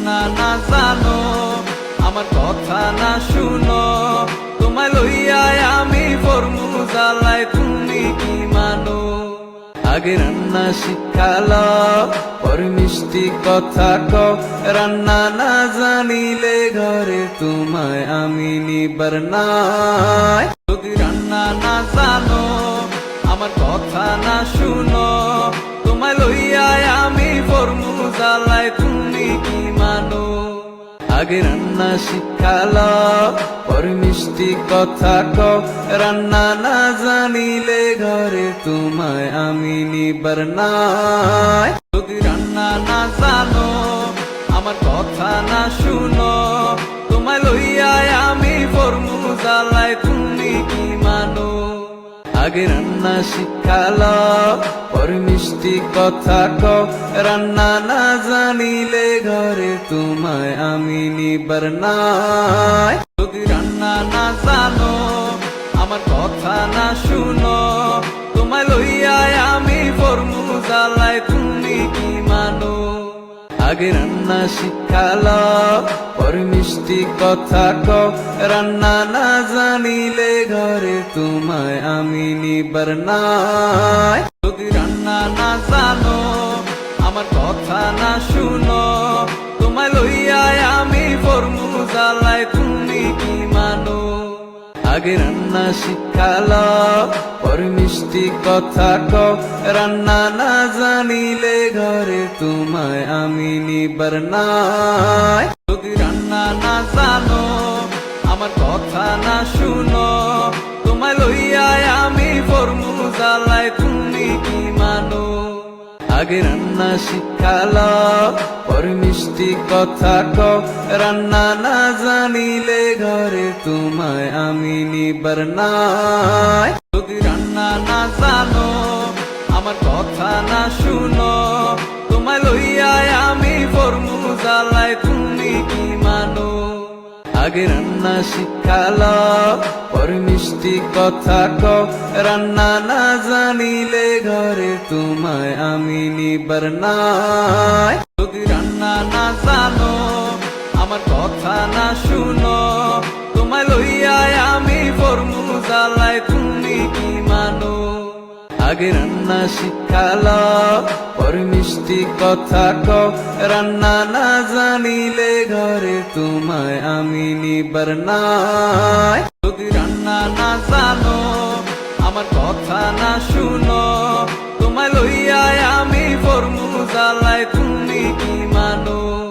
রান্না না জানো, আমার কথা না শুনো, তোমায় লইয়া আমি ফরমু জ্বালায়, তুমি কি মানো? আগে রান্না শিখালো, পরে মিষ্টি কথা কও, রান্না না জানিলে ঘরে তোমায় আমি নিবার নাই। যদি রান্না না জানো, আমার কথা না শুনো, তোমায় লইয়া আমি ফরমু জ্বালায়, তুমি কি মানো? আগে রান্না শিখালো, পরে মিষ্টি কথা কও, রান্না না জানিলে ঘরে তোমায় আমি নিবার নাই। যদি রান্না না জানো, আমার কথা না শুনো, তোমায় লইয়া আমি ফরমু জ্বালায়, তুমি কি মানো? আগে রান্না শিখালো, পরে মিষ্টি কথা কও, রান্না না জানিলে ঘরে তোমায় আমি নিবার নাই। যদি রান্না না জানো, আমার কথা না শুনো, তোমায় লইয়া আমি ফরমু জ্বালায়, তুমি কি মানো? আগে রান্না শিখালো, পরে মিষ্টি কথা কও, রান্না না জানিলে ঘরে তোমায় আমি নিবার নাই। যদি রান্না না জানো, আমার কথা না শুনো, তোমায় লইয়া আমি ফরমু জ্বালায়, তুমি কি মানো? আগে রান্না শিখালো, পরে মিষ্টি কথা কও, রান্না না জানিলে ঘরে তোমায় আমি নিবার নাই। যদি রান্না না জানো, আমার কথা না শুনো, তোমায় লইয়া আমি ফরমু জ্বালায়, তুমি কি মানো? আগে রান্না শিখালো, পরে মিষ্টি কথা কও, রান্না না জানিলে ঘরে তোমায় আমি নিবার নাই। যদি রান্না না জানো, আমার কথা না শুনো, তোমায় লইয়া আমি ফরমু জ্বালায়, তুমি কি মানো? আগে রান্না শিখালো, পরে মিষ্টি কথা কও, রান্না না জানিলে ঘরে তোমায় আমি নিবার নাই। যদি রান্না না জানো, আমার কথা না শুনো, তোমায় লইয়া আমি ফরমু জ্বালায়, তুমি কি মানো? আগে রান্না শিখালো, পরে মিষ্টি কথা কও, রান্না না জানিলে ঘরে তোমায় আমি নিবার নাই। যদি রান্না না জানো, আমার কথা না শুনো,